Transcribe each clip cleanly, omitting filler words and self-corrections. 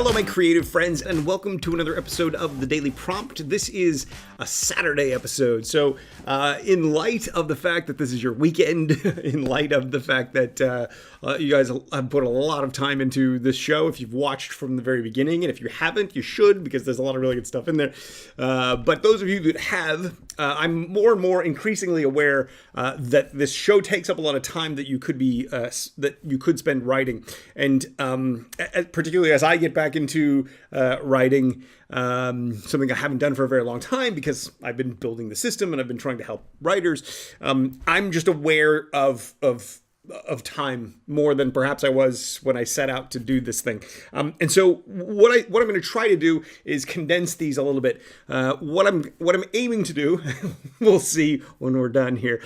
Hello, my creative friends, and welcome to another episode of The Daily Prompt. This is a Saturday episode. So, in light of the fact that this is your weekend, in light of the fact that you guys have put a lot of time into this show, if you've watched from the very beginning, and if you haven't, you should, because there's a lot of really good stuff in there. But those of you that have, I'm more and more increasingly aware that this show takes up a lot of time that you could be that you could spend writing, and particularly as I get back into writing, something I haven't done for a very long time because I've been building the system and I've been trying to help writers. I'm just aware of time more than perhaps I was when I set out to do this thing. And so what I'm going to try to do is condense these a little bit. What I'm aiming to do, we'll see when we're done here,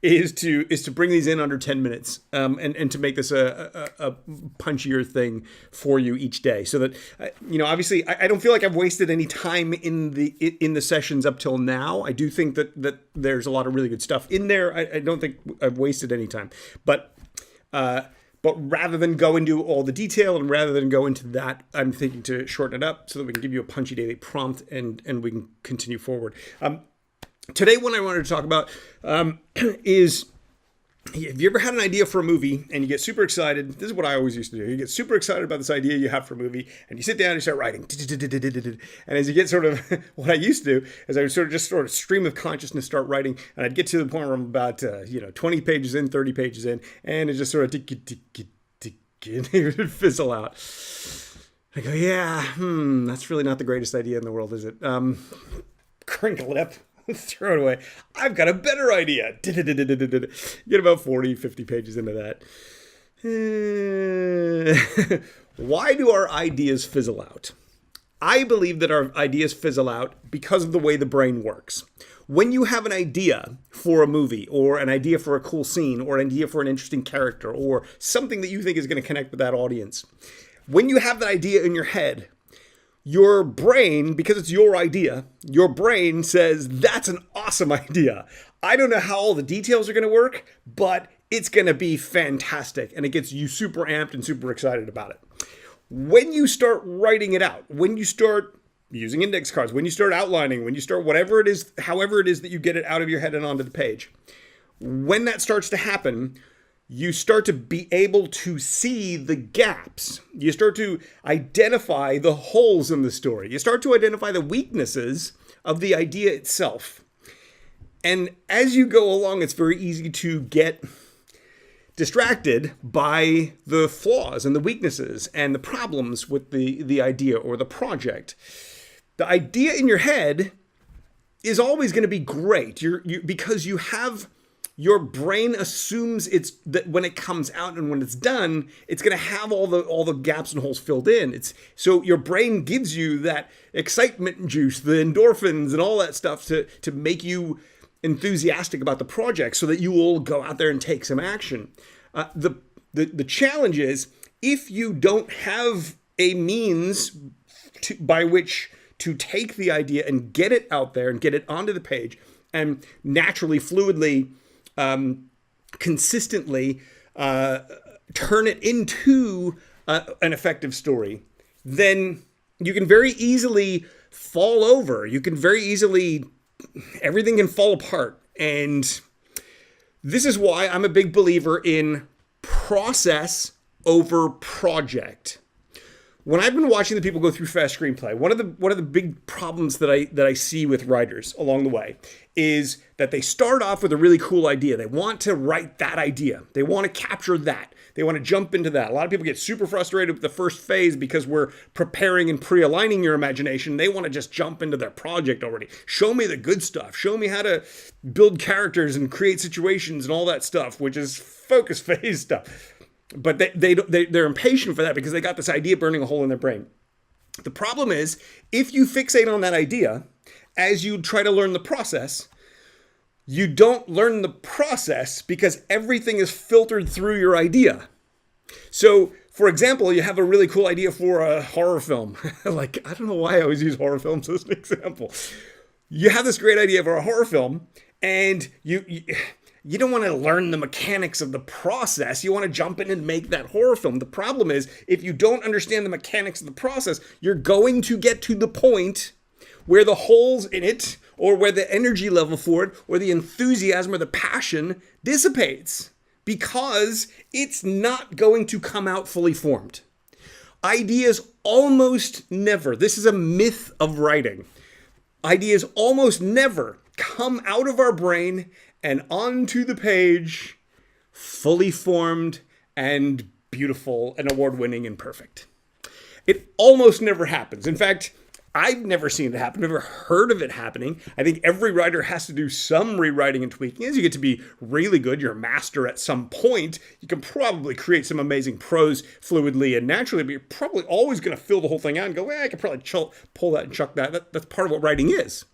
is to bring these in under 10 minutes, and to make this a punchier thing for you each day, so that obviously I don't feel like I've wasted any time in the sessions up till now. I do think that there's a lot of really good stuff in there. I don't think I've wasted any time, but rather than go into all the detail and rather than go into that, I'm thinking to shorten it up so that we can give you a punchy daily prompt and we can continue forward. Today, what I wanted to talk about is, have you ever had an idea for a movie and you get super excited? This is what I always used to do. You get super excited about this idea you have for a movie and you sit down and you start writing. And as you get sort of, what I used to do is I would sort of stream of consciousness start writing, and I'd get to the point where I'm about 20 pages in, 30 pages in, and it just sort of and it would fizzle out. I go, that's really not the greatest idea in the world, is it? Crinkle lip. Throw it away. I've got a better idea. Get about 40, 50 pages into that. Why do our ideas fizzle out? I believe that our ideas fizzle out because of the way the brain works. When you have an idea for a movie, or an idea for a cool scene, or an idea for an interesting character, or something that you think is going to connect with that audience, when you have that idea in your head, your brain, because it's your idea, your brain says, that's an awesome idea. I don't know how all the details are going to work, but it's going to be fantastic. And it gets you super amped and super excited about it. When you start writing it out, when you start using index cards, when you start outlining, when you start whatever it is, however it is that you get it out of your head and onto the page, when that starts to happen, you start to be able to see the gaps. You start to identify the holes in the story. You start to identify the weaknesses of the idea itself. And as you go along, it's very easy to get distracted by the flaws and the weaknesses and the problems with the idea or the project. The idea in your head is always going to be great. Because you have... Your brain assumes it's that when it comes out and when it's done, it's going to have all the gaps and holes filled in. So your brain gives you that excitement juice, the endorphins and all that stuff to make you enthusiastic about the project, so that you will go out there and take some action. The challenge is, if you don't have a means by which to take the idea and get it out there and get it onto the page and naturally, fluidly, consistently turn it into an effective story, then you can very easily fall over. You can very easily, everything can fall apart. And this is why I'm a big believer in process over project. When I've been watching the people go through fast screenplay, one of the big problems that I see with writers along the way is that they start off with a really cool idea. They want to write that idea. They want to capture that. They want to jump into that. A lot of people get super frustrated with the first phase because we're preparing and pre-aligning your imagination. They want to just jump into their project already. Show me the good stuff. Show me how to build characters and create situations and all that stuff, which is focus phase stuff. But they're impatient for that because they got this idea burning a hole in their brain. The problem is, if you fixate on that idea as you try to learn the process, you don't learn the process because everything is filtered through your idea. So, for example, you have a really cool idea for a horror film. I don't know why I always use horror films as an example. You have this great idea for a horror film, and You don't want to learn the mechanics of the process. You want to jump in and make that horror film. The problem is, if you don't understand the mechanics of the process, you're going to get to the point where the holes in it, or where the energy level for it, or the enthusiasm or the passion dissipates, because it's not going to come out fully formed. Ideas almost never, this is a myth of writing, ideas almost never come out of our brain and onto the page fully formed and beautiful and award-winning and perfect. It almost never happens. In fact, I've never seen it happen, never heard of it happening. I think every writer has to do some rewriting and tweaking. As you get to be really good, you're a master at some point, you can probably create some amazing prose fluidly and naturally, but you're probably always going to fill the whole thing out and go, I could probably pull that and chuck that. That's part of what writing is.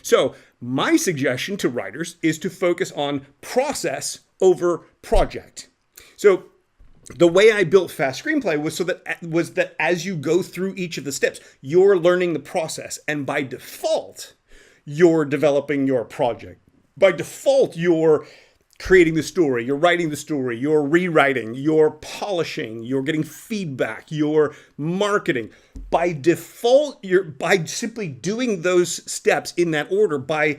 So my suggestion to writers is to focus on process over project. So the way I built Fast Screenplay was that as you go through each of the steps, you're learning the process. And by default, you're developing your project. By default, you're creating the story, you're writing the story, you're rewriting, you're polishing, you're getting feedback, you're marketing. By default, by simply doing those steps in that order, by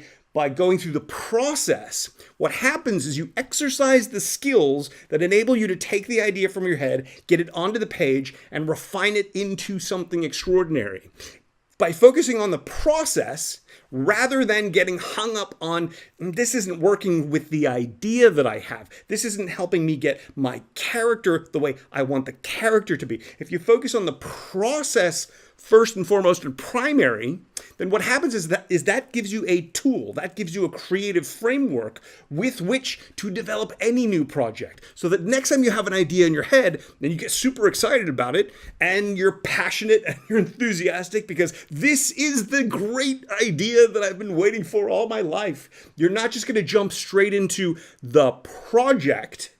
going through the process, what happens is you exercise the skills that enable you to take the idea from your head, get it onto the page, and refine it into something extraordinary. By focusing on the process, rather than getting hung up on, this isn't working with the idea that I have. This isn't helping me get my character the way I want the character to be. If you focus on the process first and foremost and primary, then what happens is that gives you a tool, that gives you a creative framework with which to develop any new project. So that next time you have an idea in your head, then you get super excited about it, and you're passionate and you're enthusiastic because this is the great idea that I've been waiting for all my life. You're not just going to jump straight into the project.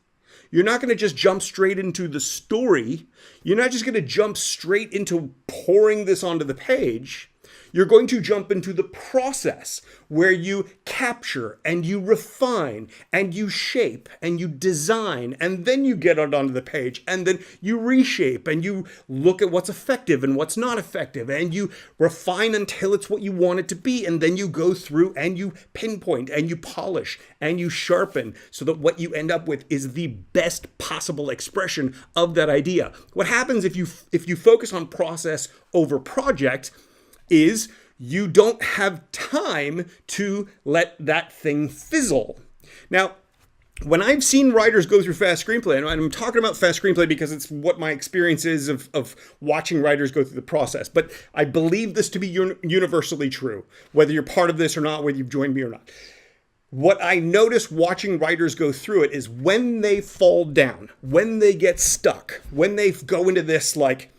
You're not going to just jump straight into the story. You're not just going to jump straight into pouring this onto the page. You're going to jump into the process where you capture and you refine and you shape and you design, and then you get it onto the page, and then you reshape and you look at what's effective and what's not effective, and you refine until it's what you want it to be, and then you go through and you pinpoint and you polish and you sharpen so that what you end up with is the best possible expression of that idea. What happens if you focus on process over project is you don't have time to let that thing fizzle. Now, when I've seen writers go through Fast Screenplay, and I'm talking about Fast Screenplay because it's what my experience is of watching writers go through the process, but I believe this to be universally true, whether you're part of this or not, whether you've joined me or not. What I notice watching writers go through it is when they fall down, when they get stuck, when they go into this like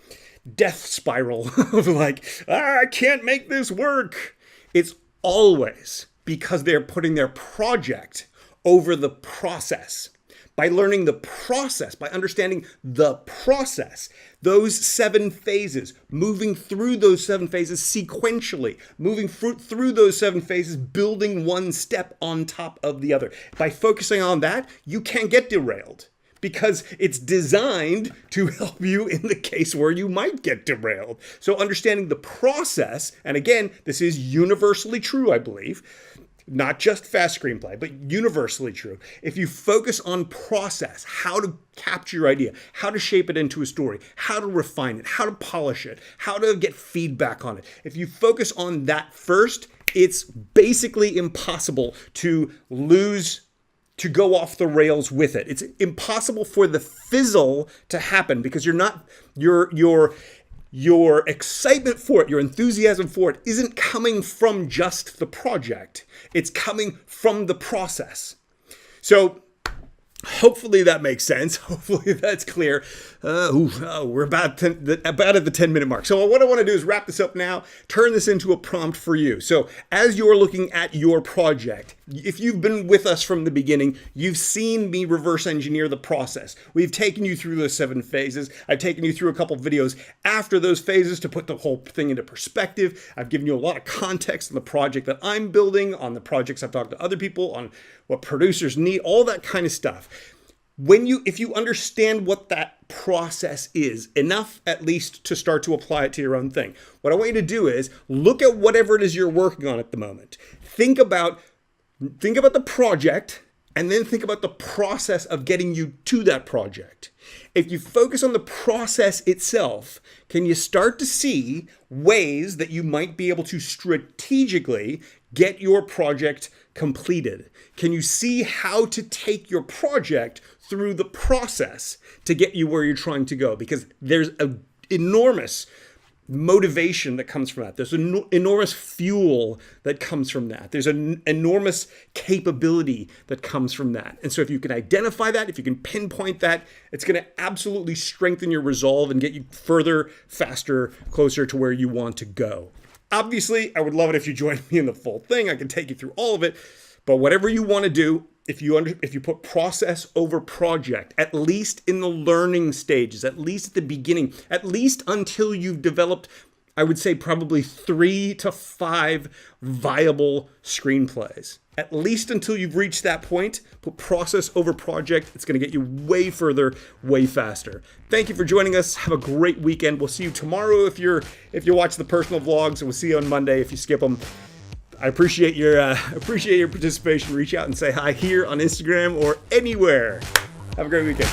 death spiral of like, I can't make this work. It's always because they're putting their project over the process. By learning the process, by understanding the process, those 7 phases, moving through those 7 phases sequentially, moving through those 7 phases, building one step on top of the other. By focusing on that, you can't get derailed, because it's designed to help you in the case where you might get derailed. So understanding the process, and again, this is universally true, I believe, not just Fast Screenplay, but universally true. If you focus on process, how to capture your idea, how to shape it into a story, how to refine it, how to polish it, how to get feedback on it. If you focus on that first, it's basically impossible to go off the rails with it. It's impossible for the fizzle to happen because your excitement for it, your enthusiasm for it isn't coming from just the project. It's coming from the process. So hopefully that makes sense. Hopefully that's clear. We're about at the 10-minute mark. So what I want to do is wrap this up now, turn this into a prompt for you. So as you're looking at your project, if you've been with us from the beginning, you've seen me reverse engineer the process. We've taken you through those 7 phases. I've taken you through a couple videos after those phases to put the whole thing into perspective. I've given you a lot of context on the project that I'm building, on the projects I've talked to other people, on what producers need, all that kind of stuff. If you understand what that process is, enough at least to start to apply it to your own thing, what I want you to do is look at whatever it is you're working on at the moment. Think about the project, and then think about the process of getting you to that project. If you focus on the process itself, can you start to see ways that you might be able to strategically get your project completed? Can you see how to take your project through the process to get you where you're trying to go? Because there's an enormous motivation that comes from that. There's an enormous fuel that comes from that. There's an enormous capability that comes from that. And so if you can identify that, if you can pinpoint that, it's going to absolutely strengthen your resolve and get you further, faster, closer to where you want to go. Obviously, I would love it if you joined me in the full thing. I can take you through all of it. But whatever you want to do, if you put process over project, at least in the learning stages, at least at the beginning, at least until you've developed, I would say probably 3 to 5 viable screenplays. At least until you've reached that point, put process over project. It's going to get you way further, way faster. Thank you for joining us. Have a great weekend. We'll see you tomorrow if you watch the personal vlogs, and we'll see you on Monday if you skip them. I appreciate your participation. Reach out and say hi here on Instagram or anywhere. Have a great weekend.